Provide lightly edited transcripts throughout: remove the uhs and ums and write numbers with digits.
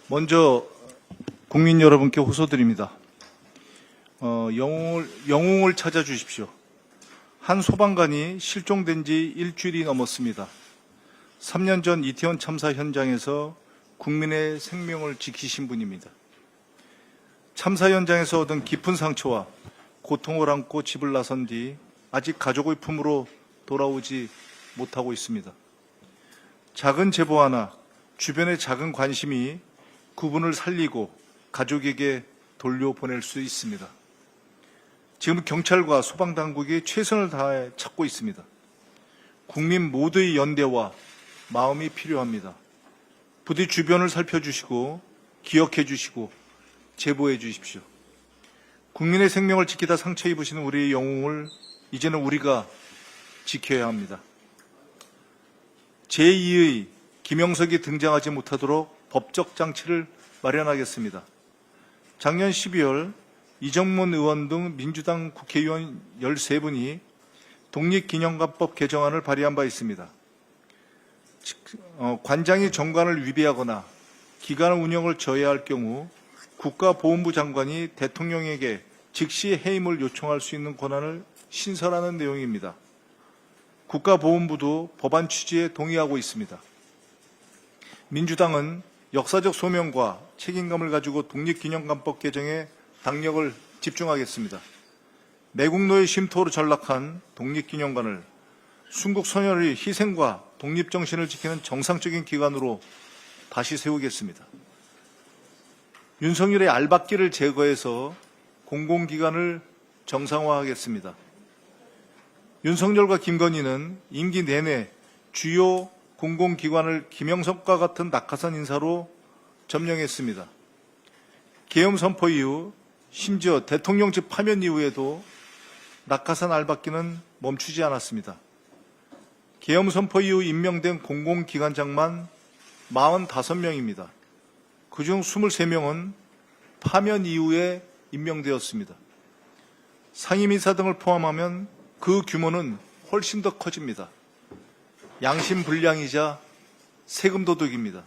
먼저 국민 여러분께 호소드립니다. 영웅을 찾아주십시오. 한 소방관이 실종된 지 일주일이 넘었습니다. 3년 전 이태원 참사 현장에서 국민의 생명을 지키신 분입니다. 참사 현장에서 얻은 깊은 상처와 고통을 안고 집을 나선 뒤 아직 가족의 품으로 돌아오지 못하고 있습니다. 작은 제보 하나, 주변의 작은 관심이 그분을 살리고 가족에게 돌려보낼 수 있습니다. 지금 경찰과 소방당국이 최선을 다해 찾고 있습니다. 국민 모두의 연대와 마음이 필요합니다. 부디 주변을 살펴주시고 기억해 주시고 제보해 주십시오. 국민의 생명을 지키다 상처 입으시는 우리의 영웅을 이제는 우리가 지켜야 합니다. 제2의 김영석이 등장하지 못하도록 법적 장치를 마련하겠습니다. 작년 12월 이정문 의원 등 민주당 국회의원 13분이 독립기념관법 개정안을 발의한 바 있습니다. 관장이 정관을 위배하거나 기관 운영을 저해할 경우 국가보훈부 장관이 대통령에게 즉시 해임을 요청할 수 있는 권한을 신설하는 내용입니다. 국가보훈부도 법안 취지에 동의하고 있습니다. 민주당은 역사적 소명과 책임감을 가지고 독립기념관법 개정에 당력을 집중하겠습니다. 매국노의 쉼터로 전락한 독립기념관을 순국 선열의 희생과 독립정신을 지키는 정상적인 기관으로 다시 세우겠습니다. 윤석열의 알박기를 제거해서 공공기관을 정상화하겠습니다. 윤석열과 김건희는 임기 내내 주요 공공기관을 김영석과 같은 낙하산 인사로 점령했습니다. 계엄 선포 이후 심지어 대통령직 파면 이후에도 낙하산 알박기는 멈추지 않았습니다. 계엄 선포 이후 임명된 공공기관장만 45명입니다. 그중 23명은 파면 이후에 임명되었습니다. 상임이사 등을 포함하면 그 규모는 훨씬 더 커집니다. 양심불량이자 세금 도둑입니다.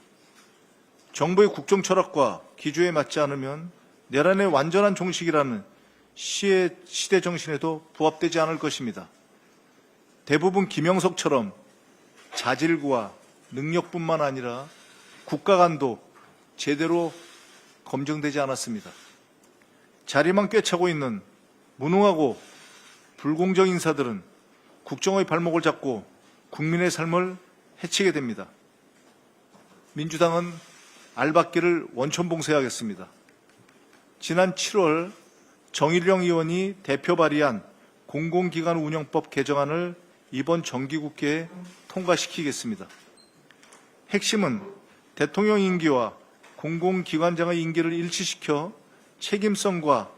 정부의 국정 철학과 기조에 맞지 않으면 내란의 완전한 종식이라는 시대 정신에도 부합되지 않을 것입니다. 대부분 김영석처럼 자질과 능력뿐만 아니라 국가관도 제대로 검증되지 않았습니다. 자리만 꿰차고 있는 무능하고 불공정 인사들은 국정의 발목을 잡고 국민의 삶을 해치게 됩니다. 민주당은 알박기를 원천봉쇄하겠습니다. 지난 7월 정일영 의원이 대표 발의한 공공기관 운영법 개정안을 이번 정기국회에 통과시키겠습니다. 핵심은 대통령 임기와 공공기관장의 임기를 일치시켜 책임성과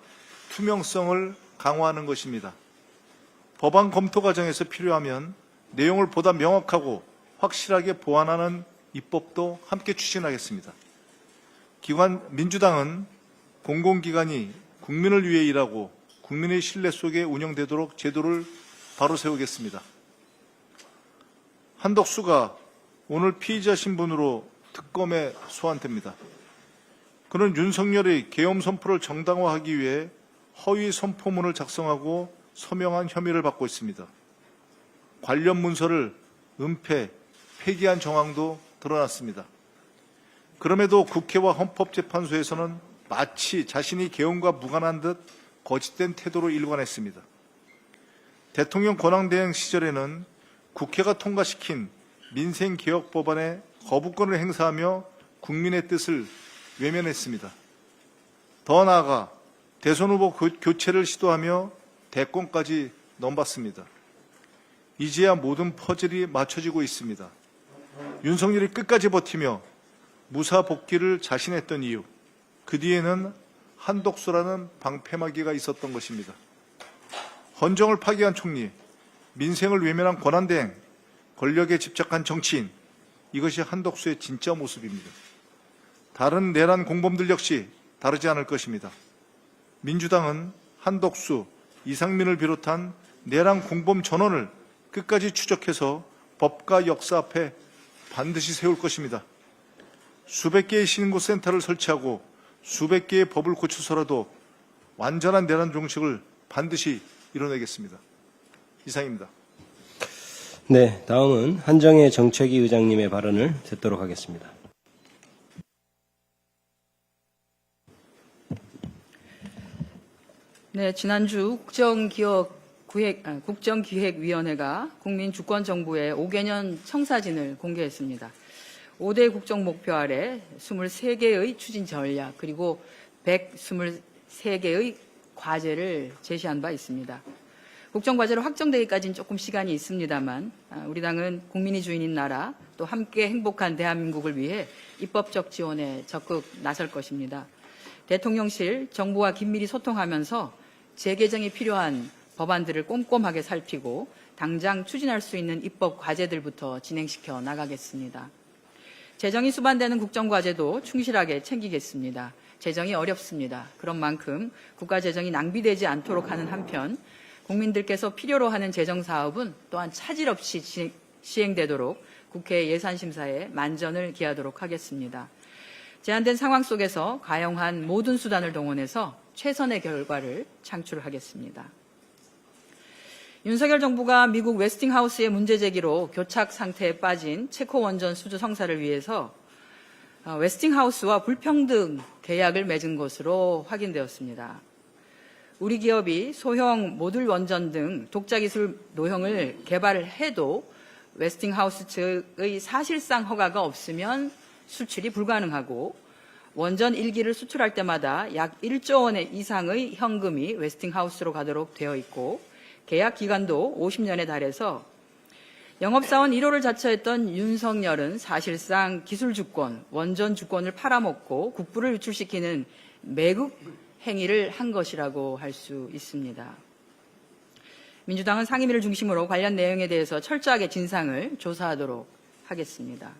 투명성을 강화하는 것입니다. 법안 검토 과정에서 필요하면 내용을 보다 명확하고 확실하게 보완하는 입법도 함께 추진하겠습니다. 민주당은 공공기관이 국민을 위해 일하고 국민의 신뢰 속에 운영되도록 제도를 바로 세우겠습니다. 한덕수가 오늘 피의자 신분으로 특검에 소환됩니다. 그는 윤석열의 계엄 선포를 정당화하기 위해 허위 선포문을 작성하고 서명한 혐의를 받고 있습니다. 관련 문서를 은폐, 폐기한 정황도 드러났습니다. 그럼에도 국회와 헌법재판소에서는 마치 자신이 계엄과 무관한 듯 거짓된 태도로 일관했습니다. 대통령 권한대행 시절에는 국회가 통과시킨 민생개혁법안에 거부권을 행사하며 국민의 뜻을 외면했습니다. 더 나아가 대선 후보 교체를 시도하며 대권까지 넘봤습니다. 이제야 모든 퍼즐이 맞춰지고 있습니다. 윤석열이 끝까지 버티며 무사 복귀를 자신했던 이유, 그 뒤에는 한덕수라는 방패막이가 있었던 것입니다. 헌정을 파기한 총리, 민생을 외면한 권한대행, 권력에 집착한 정치인, 이것이 한덕수의 진짜 모습입니다. 다른 내란 공범들 역시 다르지 않을 것입니다. 민주당은 한덕수, 이상민을 비롯한 내란 공범 전원을 끝까지 추적해서 법과 역사 앞에 반드시 세울 것입니다. 수백 개의 신고센터를 설치하고 수백 개의 법을 고쳐서라도 완전한 내란 종식을 반드시 이뤄내겠습니다. 이상입니다. 네, 다음은 한정혜 정책위 의장님의 발언을 듣도록 하겠습니다. 네, 지난주 국정기획위원회가 국민주권정부의 5개년 청사진을 공개했습니다. 5대 국정 목표 아래 23개의 추진 전략 그리고 123개의 과제를 제시한 바 있습니다. 국정과제로 확정되기까지는 조금 시간이 있습니다만 우리 당은 국민이 주인인 나라 또 함께 행복한 대한민국을 위해 입법적 지원에 적극 나설 것입니다. 대통령실, 정부와 긴밀히 소통하면서 재개정이 필요한 법안들을 꼼꼼하게 살피고 당장 추진할 수 있는 입법 과제들부터 진행시켜 나가겠습니다. 재정이 수반되는 국정과제도 충실하게 챙기겠습니다. 재정이 어렵습니다. 그런 만큼 국가 재정이 낭비되지 않도록 하는 한편 국민들께서 필요로 하는 재정 사업은 또한 차질 없이 시행되도록 국회 예산심사에 만전을 기하도록 하겠습니다. 제한된 상황 속에서 가용한 모든 수단을 동원해서 최선의 결과를 창출하겠습니다. 윤석열 정부가 미국 웨스팅하우스의 문제 제기로 교착 상태에 빠진 체코 원전 수주 성사를 위해서 웨스팅하우스와 불평등 계약을 맺은 것으로 확인되었습니다. 우리 기업이 소형 모듈 원전 등 독자 기술 노형을 개발을 해도 웨스팅하우스 측의 사실상 허가가 없으면 수출이 불가능하고 원전 1기를 수출할 때마다 약 1조 원 이상의 현금이 웨스팅하우스로 가도록 되어 있고 계약 기간도 50년에 달해서 영업사원 1호를 자처했던 윤석열은 사실상 기술 주권, 원전 주권을 팔아먹고 국부를 유출시키는 매국 행위를 한 것이라고 할 수 있습니다. 민주당은 상임위를 중심으로 관련 내용에 대해서 철저하게 진상을 조사하도록 하겠습니다.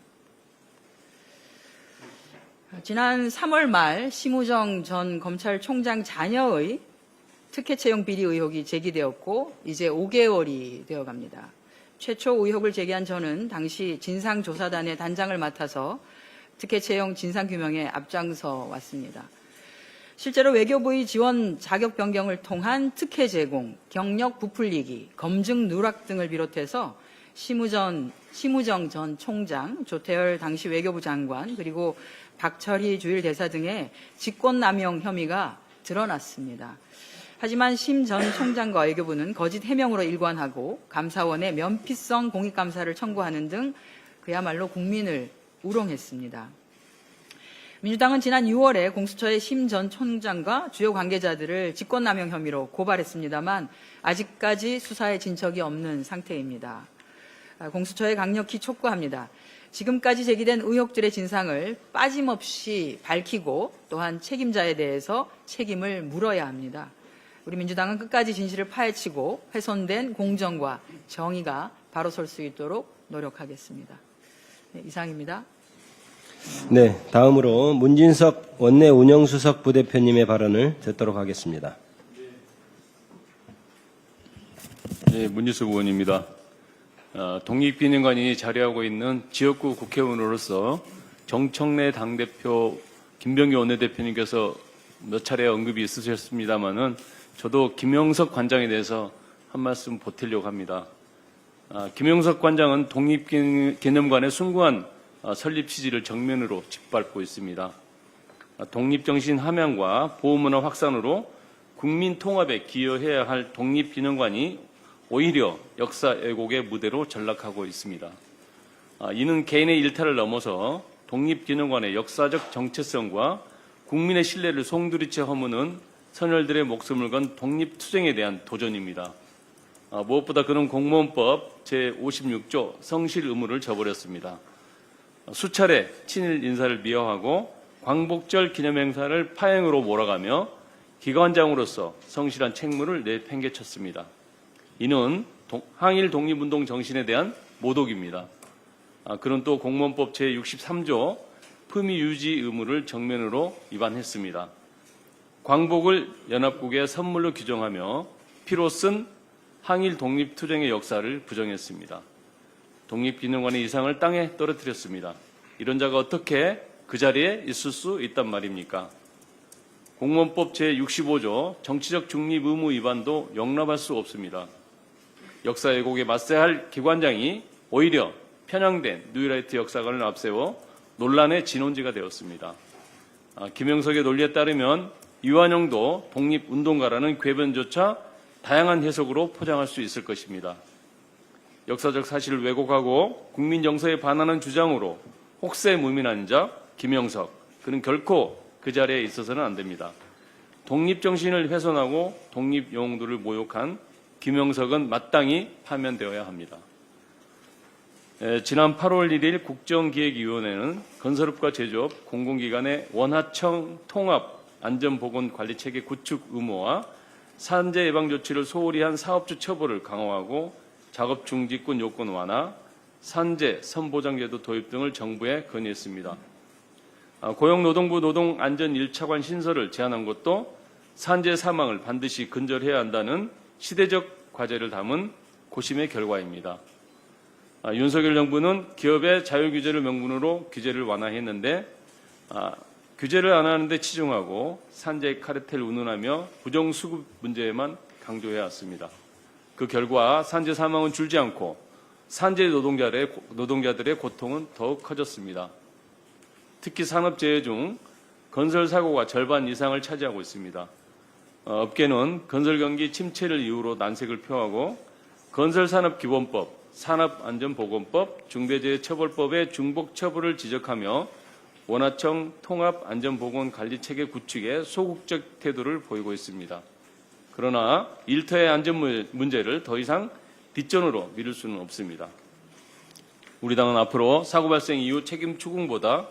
지난 3월 말 심우정 전 검찰총장 자녀의 특혜 채용 비리 의혹이 제기되었고 이제 5개월이 되어갑니다. 최초 의혹을 제기한 저는 당시 진상조사단의 단장을 맡아서 특혜 채용 진상규명에 앞장서 왔습니다. 실제로 외교부의 지원 자격 변경을 통한 특혜 제공, 경력 부풀리기, 검증 누락 등을 비롯해서 심우정 전 총장, 조태열 당시 외교부 장관, 그리고 박철희 주일 대사 등의 직권남용 혐의가 드러났습니다. 하지만 심 전 총장과 외교부는 거짓 해명으로 일관하고 감사원에 면피성 공익감사를 청구하는 등 그야말로 국민을 우롱했습니다. 민주당은 지난 6월에 공수처의 심 전 총장과 주요 관계자들을 직권남용 혐의로 고발했습니다만 아직까지 수사에 진척이 없는 상태입니다. 공수처에 강력히 촉구합니다. 지금까지 제기된 의혹들의 진상을 빠짐없이 밝히고 또한 책임자에 대해서 책임을 물어야 합니다. 우리 민주당은 끝까지 진실을 파헤치고 훼손된 공정과 정의가 바로 설 수 있도록 노력하겠습니다. 네, 이상입니다. 네, 다음으로 문진석 원내 운영수석 부대표님의 발언을 듣도록 하겠습니다. 네, 문진석 의원입니다. 독립기념관이 자리하고 있는 지역구 국회의원으로서 정청래 당대표, 김병기 원내대표님께서 몇 차례 언급이 있으셨습니다마는 저도 김영석 관장에 대해서 한 말씀 보태려고 합니다. 김영석 관장은 독립기념관의 숭고한 설립 취지를 정면으로 짓밟고 있습니다. 독립정신 함양과 보호문화 확산으로 국민 통합에 기여해야 할 독립기념관이 오히려 역사 왜곡의 무대로 전락하고 있습니다. 이는 개인의 일탈을 넘어서 독립기념관의 역사적 정체성과 국민의 신뢰를 송두리째 허무는 선열들의 목숨을 건 독립투쟁에 대한 도전입니다. 무엇보다 그는 공무원법 제56조 성실 의무를 저버렸습니다. 수차례 친일 인사를 미화하고 광복절 기념행사를 파행으로 몰아가며 기관장으로서 성실한 책무를 내팽개쳤습니다. 이는 항일 독립운동 정신에 대한 모독입니다. 그는 또 공무원법 제63조 품위 유지 의무를 정면으로 위반했습니다. 광복을 연합국의 선물로 규정하며 피로 쓴 항일 독립투쟁의 역사를 부정했습니다. 독립기념관의 이상을 땅에 떨어뜨렸습니다. 이런 자가 어떻게 그 자리에 있을 수 있단 말입니까? 공무원법 제65조 정치적 중립 의무 위반도 용납할 수 없습니다. 역사 왜곡에 맞서야 할 기관장이 오히려 편향된 뉴라이트 역사관을 앞세워 논란의 진원지가 되었습니다. 김영석의 논리에 따르면 이완용도 독립운동가라는 궤변조차 다양한 해석으로 포장할 수 있을 것입니다. 역사적 사실을 왜곡하고 국민 정서에 반하는 주장으로 혹세 무민한 자 김영석, 그는 결코 그 자리에 있어서는 안 됩니다. 독립정신을 훼손하고 독립영웅들을 모욕한 김영석은 마땅히 파면되어야 합니다. 지난 8월 1일 국정기획위원회는 건설업과 제조업, 공공기관의 원하청 통합 안전보건관리체계 구축 의무와 산재 예방 조치를 소홀히 한 사업주 처벌을 강화하고 작업 중지권 요건 완화, 산재 선보장제도 도입 등을 정부에 건의했습니다. 고용노동부 노동안전 1차관 신설을 제안한 것도 산재 사망을 반드시 근절해야 한다는 시대적 과제를 담은 고심의 결과입니다. 윤석열 정부는 기업의 자율규제를 명분으로 규제를 완화했는데 규제를 안 하는 데 치중하고 산재 카르텔 운운하며 부정수급 문제에만 강조해왔습니다. 그 결과 산재 사망은 줄지 않고 산재 노동자들의 고통은 더욱 커졌습니다. 특히 산업재해 중 건설사고가 절반 이상을 차지하고 있습니다. 업계는 건설경기 침체를 이유로 난색을 표하고 건설산업기본법, 산업안전보건법, 중대재해처벌법의 중복처벌을 지적하며 원하청 통합안전보건관리체계 구축에 소극적 태도를 보이고 있습니다. 그러나 일터의 안전 문제를 더 이상 뒷전으로 미룰 수는 없습니다. 우리 당은 앞으로 사고 발생 이후 책임 추궁보다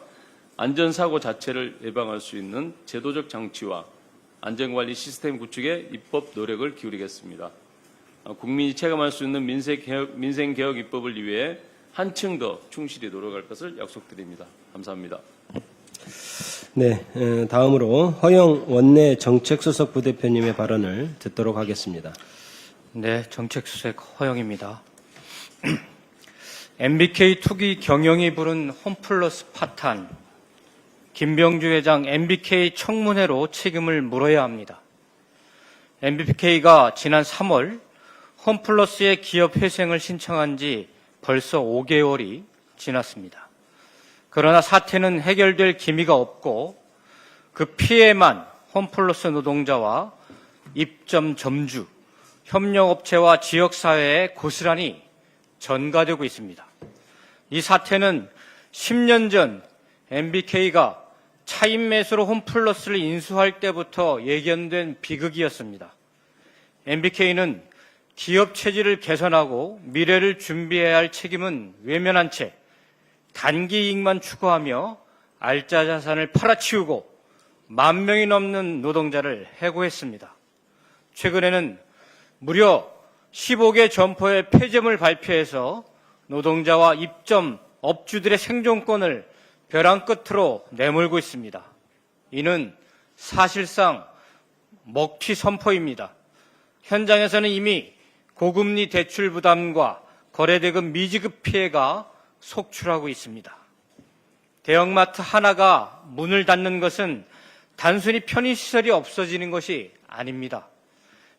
안전사고 자체를 예방할 수 있는 제도적 장치와 안전관리 시스템 구축에 입법 노력을 기울이겠습니다. 국민이 체감할 수 있는 민생개혁 입법을 위해 한층 더 충실히 노력할 것을 약속드립니다. 감사합니다. 네, 다음으로 허영 원내 정책수석 부대표님의 발언을 듣도록 하겠습니다. 네, 정책수석 허영입니다. MBK 투기 경영이 부른 홈플러스 파탄, 김병주 회장 MBK 청문회로 책임을 물어야 합니다. MBK가 지난 3월 홈플러스의 기업 회생을 신청한 지 벌써 5개월이 지났습니다. 그러나 사태는 해결될 기미가 없고 그 피해만 홈플러스 노동자와 입점 점주, 협력업체와 지역사회에 고스란히 전가되고 있습니다. 이 사태는 10년 전 MBK가 차인 매수로 홈플러스를 인수할 때부터 예견된 비극이었습니다. MBK는 기업 체질을 개선하고 미래를 준비해야 할 책임은 외면한 채 단기 이익만 추구하며 알짜 자산을 팔아치우고 10,000명이 넘는 노동자를 해고했습니다. 최근에는 무려 15개 점포의 폐점을 발표해서 노동자와 입점 업주들의 생존권을 벼랑 끝으로 내몰고 있습니다. 이는 사실상 먹튀 선포입니다. 현장에서는 이미 고금리 대출 부담과 거래대금 미지급 피해가 속출하고 있습니다. 대형마트 하나가 문을 닫는 것은 단순히 편의시설이 없어지는 것이 아닙니다.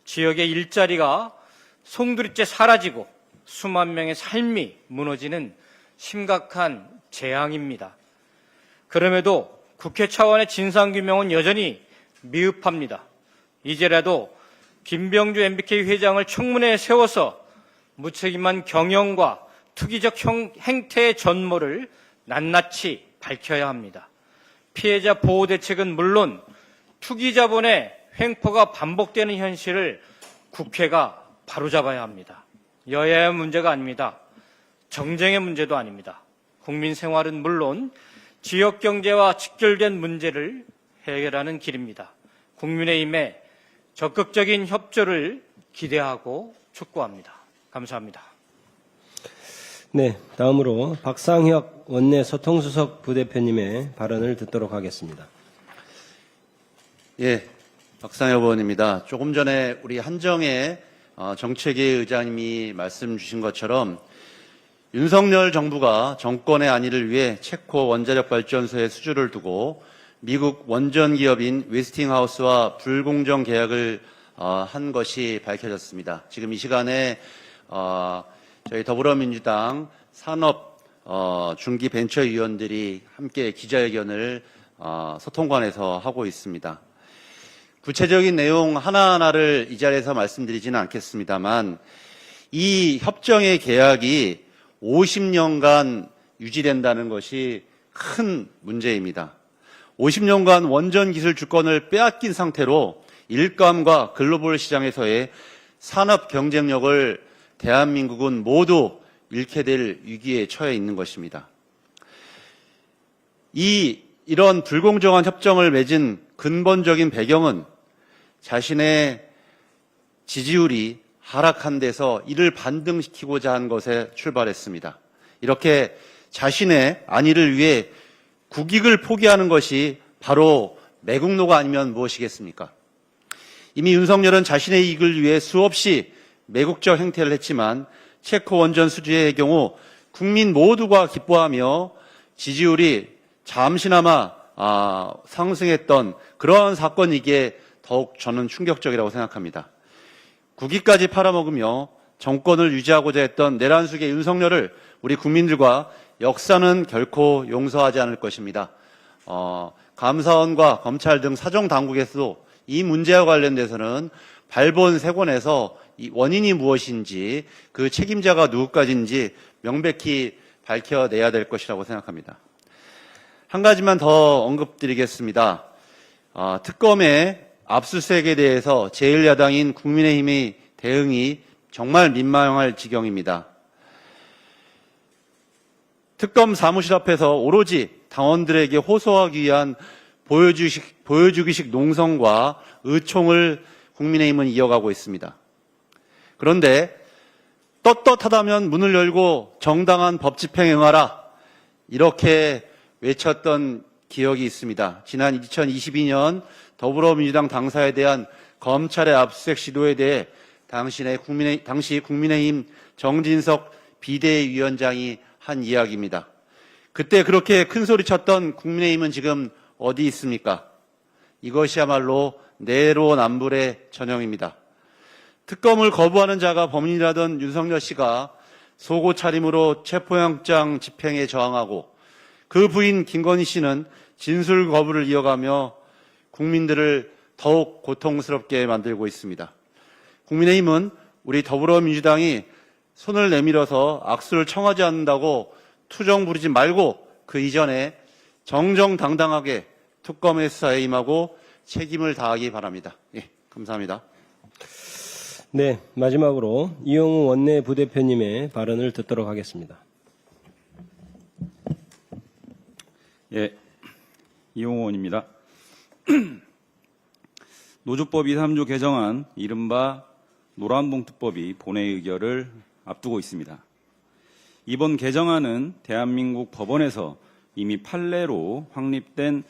지역의 일자리가 송두리째 사라지고 수만 명의 삶이 무너지는 심각한 재앙입니다. 그럼에도 국회 차원의 진상규명은 여전히 미흡합니다. 이제라도 김병주 MBK 회장을 청문회에 세워서 무책임한 경영과 투기적 행태의 전모를 낱낱이 밝혀야 합니다. 피해자 보호 대책은 물론 투기 자본의 횡포가 반복되는 현실을 국회가 바로잡아야 합니다. 여야의 문제가 아닙니다. 정쟁의 문제도 아닙니다. 국민 생활은 물론 지역 경제와 직결된 문제를 해결하는 길입니다. 국민의힘의 적극적인 협조를 기대하고 촉구합니다. 감사합니다. 네, 다음으로 박상혁 원내 소통수석 부대표님의 발언을 듣도록 하겠습니다. 예, 박상혁 의원입니다. 조금 전에 우리 한정혜 정책위 의장님이 말씀 주신 것처럼 윤석열 정부가 정권의 안위를 위해 체코 원자력 발전소의 수주를 두고 미국 원전 기업인 웨스팅하우스와 불공정 계약을 한 것이 밝혀졌습니다. 지금 이 시간에 저희 더불어민주당 산업 중기 벤처위원들이 함께 기자회견을 소통관에서 하고 있습니다. 구체적인 내용 하나하나를 이 자리에서 말씀드리지는 않겠습니다만 이 협정의 계약이 50년간 유지된다는 것이 큰 문제입니다. 50년간 원전 기술 주권을 빼앗긴 상태로 일감과 글로벌 시장에서의 산업 경쟁력을 대한민국은 모두 잃게 될 위기에 처해 있는 것입니다. 이런 불공정한 협정을 맺은 근본적인 배경은 자신의 지지율이 하락한 데서 이를 반등시키고자 한 것에 출발했습니다. 이렇게 자신의 안위를 위해 국익을 포기하는 것이 바로 매국노가 아니면 무엇이겠습니까? 이미 윤석열은 자신의 이익을 위해 수없이 매국적 행태를 했지만 체코 원전 수주의 경우 국민 모두가 기뻐하며 지지율이 잠시나마 상승했던 그러한 사건이기에 더욱 저는 충격적이라고 생각합니다. 국위까지 팔아먹으며 정권을 유지하고자 했던 내란숙의 윤석열을 우리 국민들과 역사는 결코 용서하지 않을 것입니다. 감사원과 검찰 등 사정당국에서도 이 문제와 관련돼서는 발본색원에서 이 원인이 무엇인지 그 책임자가 누구까지인지 명백히 밝혀내야 될 것이라고 생각합니다. 한 가지만 더 언급드리겠습니다. 특검의 압수수색에 대해서 제1야당인 국민의힘의 대응이 정말 민망할 지경입니다. 특검 사무실 앞에서 오로지 당원들에게 호소하기 위한 보여주기식 농성과 의총을 국민의힘은 이어가고 있습니다. 그런데 떳떳하다면 문을 열고 정당한 법 집행에 응하라 이렇게 외쳤던 기억이 있습니다. 지난 2022년 더불어민주당 당사에 대한 검찰의 압수수색 시도에 대해 당시 국민의힘 정진석 비대위원장이 한 이야기입니다. 그때 그렇게 큰 소리 쳤던 국민의힘은 지금 어디 있습니까? 이것이야말로 내로남불의 전형입니다. 특검을 거부하는 자가 범인이라던 윤석열 씨가 속옷 차림으로 체포영장 집행에 저항하고 그 부인 김건희 씨는 진술 거부를 이어가며 국민들을 더욱 고통스럽게 만들고 있습니다. 국민의힘은 우리 더불어민주당이 손을 내밀어서 악수를 청하지 않는다고 투정 부리지 말고 그 이전에 정정당당하게 특검의 수사에 임하고 책임을 다하기 바랍니다. 예, 감사합니다. 네, 마지막으로 이용우 원내 부대표님의 발언을 듣도록 하겠습니다. 예, 이용우 의원입니다. 노조법 2, 3조 개정안 이른바 노란봉투법이 본회의 의결을 앞두고 있습니다. 이번 개정안은 대한민국 법원에서 이미 판례로 확립된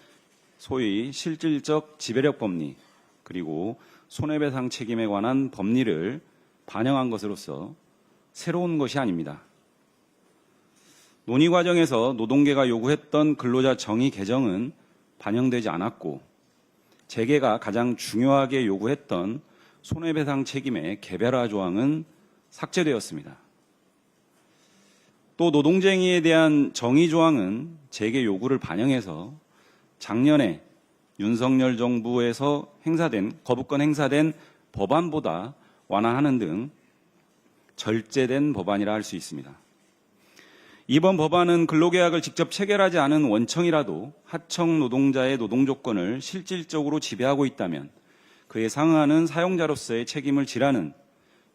소위 실질적 지배력 법리 그리고 손해배상 책임에 관한 법리를 반영한 것으로서 새로운 것이 아닙니다. 논의 과정에서 노동계가 요구했던 근로자 정의 개정은 반영되지 않았고 재계가 가장 중요하게 요구했던 손해배상 책임의 개별화 조항은 삭제되었습니다. 또 노동쟁의에 대한 정의 조항은 재계 요구를 반영해서 작년에 윤석열 정부에서 거부권 행사된 법안보다 완화하는 등 절제된 법안이라 할 수 있습니다. 이번 법안은 근로계약을 직접 체결하지 않은 원청이라도 하청 노동자의 노동조건을 실질적으로 지배하고 있다면 그에 상응하는 사용자로서의 책임을 지라는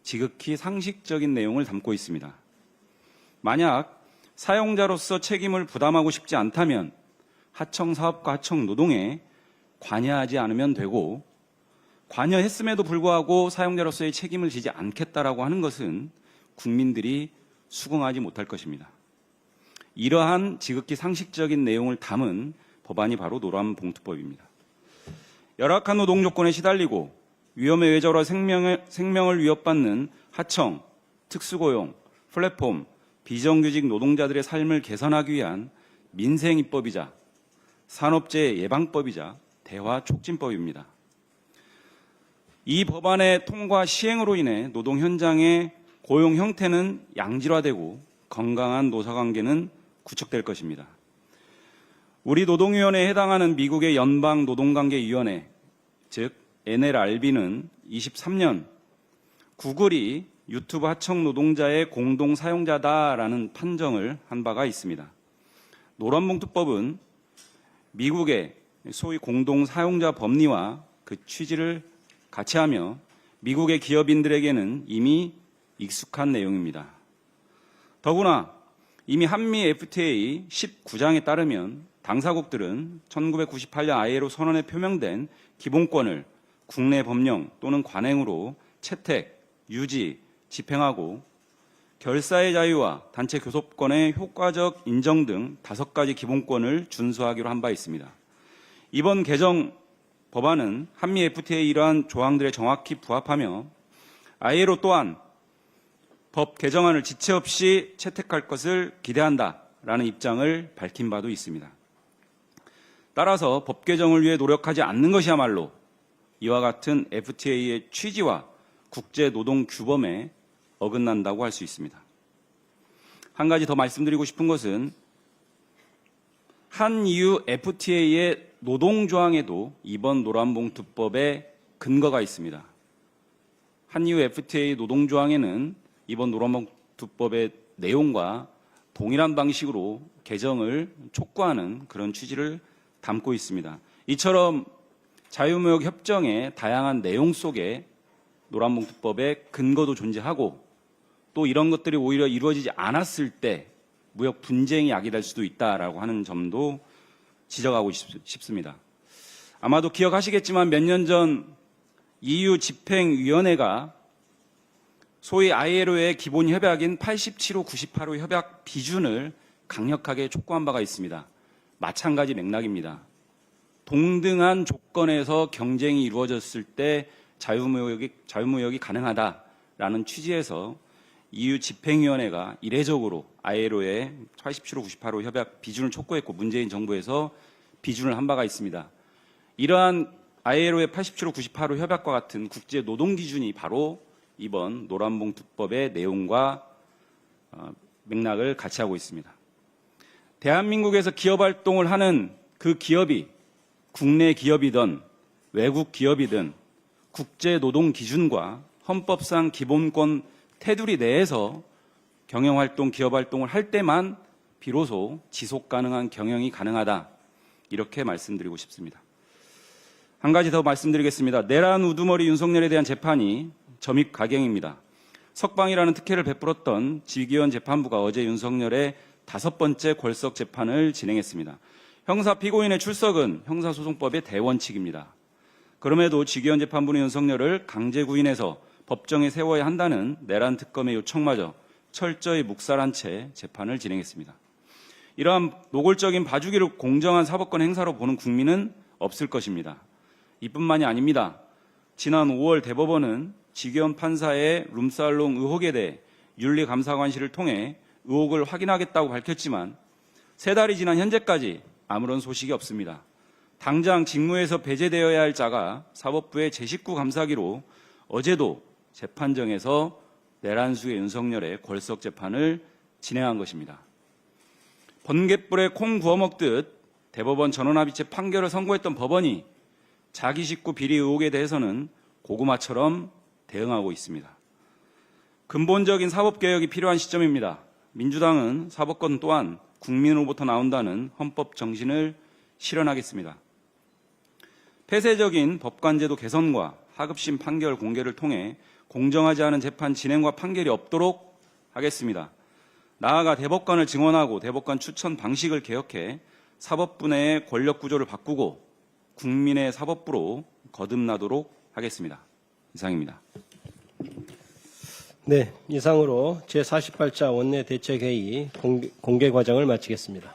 지극히 상식적인 내용을 담고 있습니다. 만약 사용자로서 책임을 부담하고 싶지 않다면 하청 사업과 하청 노동에 관여하지 않으면 되고 관여했음에도 불구하고 사용자로서의 책임을 지지 않겠다라고 하는 것은 국민들이 수긍하지 못할 것입니다. 이러한 지극히 상식적인 내용을 담은 법안이 바로 노란봉투법입니다. 열악한 노동 조건에 시달리고 위험에 외절화 생명을 위협받는 하청, 특수고용, 플랫폼, 비정규직 노동자들의 삶을 개선하기 위한 민생입법이자 산업재해 예방법이자 대화촉진법입니다. 이 법안의 통과 시행으로 인해 노동 현장의 고용 형태는 양질화되고 건강한 노사관계는 구축될 것입니다. 우리 노동위원회에 해당하는 미국의 연방노동관계위원회, 즉 NLRB는 23년 구글이 유튜브 하청 노동자의 공동 사용자다라는 판정을 한 바가 있습니다. 노란봉투법은 미국의 소위 공동 사용자 법리와 그 취지를 같이 하며 미국의 기업인들에게는 이미 익숙한 내용입니다. 더구나 이미 한미 FTA 19장에 따르면 당사국들은 1998년 ILO 선언에 표명된 기본권을 국내 법령 또는 관행으로 채택, 유지, 집행하고 결사의 자유와 단체 교섭권의 효과적 인정 등 5가지 기본권을 준수하기로 한 바 있습니다. 이번 개정 법안은 한미 FTA 이러한 조항들에 정확히 부합하며 ILO 또한 법 개정안을 지체 없이 채택할 것을 기대한다라는 입장을 밝힌 바도 있습니다. 따라서 법 개정을 위해 노력하지 않는 것이야말로 이와 같은 FTA의 취지와 국제노동규범에 어긋난다고 할 수 있습니다. 한 가지 더 말씀드리고 싶은 것은 한EU FTA의 노동조항에도 이번 노란봉투법에 근거가 있습니다. 한EU FTA 노동조항에는 이번 노란봉투법의 내용과 동일한 방식으로 개정을 촉구하는 그런 취지를 담고 있습니다. 이처럼 자유무역 협정의 다양한 내용 속에 노란봉투법의 근거도 존재하고 또 이런 것들이 오히려 이루어지지 않았을 때 무역 분쟁이 야기될 수도 있다라고 하는 점도 지적하고 싶습니다. 아마도 기억하시겠지만 몇 년 전 EU 집행위원회가 소위 ILO의 기본 협약인 87호, 98호 협약 비준을 강력하게 촉구한 바가 있습니다. 마찬가지 맥락입니다. 동등한 조건에서 경쟁이 이루어졌을 때 자유무역이 가능하다라는 취지에서 EU 집행위원회가 이례적으로 ILO의 87호, 98호 협약 비준을 촉구했고 문재인 정부에서 비준을 한 바가 있습니다. 이러한 ILO의 87호, 98호 협약과 같은 국제 노동 기준이 바로 이번 노란봉투법의 내용과 맥락을 같이 하고 있습니다. 대한민국에서 기업 활동을 하는 그 기업이 국내 기업이든 외국 기업이든 국제 노동 기준과 헌법상 기본권 테두리 내에서 경영활동, 기업활동을 할 때만 비로소 지속 가능한 경영이 가능하다. 이렇게 말씀드리고 싶습니다. 한 가지 더 말씀드리겠습니다. 내란 우두머리 윤석열에 대한 재판이 점입 가경입니다. 석방이라는 특혜를 베풀었던 지기현 재판부가 어제 윤석열의 5번째 궐석 재판을 진행했습니다. 형사 피고인의 출석은 형사소송법의 대원칙입니다. 그럼에도 지기현 재판부는 윤석열을 강제 구인해서 법정에 세워야 한다는 내란 특검의 요청마저 철저히 묵살한 채 재판을 진행했습니다. 이러한 노골적인 봐주기를 공정한 사법권 행사로 보는 국민은 없을 것입니다. 이뿐만이 아닙니다. 지난 5월 대법원은 지기현 판사의 룸살롱 의혹에 대해 윤리감사관실을 통해 의혹을 확인하겠다고 밝혔지만 3달이 지난 현재까지 아무런 소식이 없습니다. 당장 직무에서 배제되어야 할 자가 사법부의 제19 감사기로 어제도 재판정에서 내란수의 윤석열의 궐석 재판을 진행한 것입니다. 번갯불에 콩 구워 먹듯 대법원 전원합의체 판결을 선고했던 법원이 자기 식구 비리 의혹에 대해서는 고구마처럼 대응하고 있습니다. 근본적인 사법개혁이 필요한 시점입니다. 민주당은 사법권 또한 국민으로부터 나온다는 헌법 정신을 실현하겠습니다. 폐쇄적인 법관제도 개선과 하급심 판결 공개를 통해 공정하지 않은 재판 진행과 판결이 없도록 하겠습니다. 나아가 대법관을 증원하고 대법관 추천 방식을 개혁해 사법부 내의 권력 구조를 바꾸고 국민의 사법부로 거듭나도록 하겠습니다. 이상입니다. 네, 이상으로 제48차 원내대책회의 공개 과정을 마치겠습니다.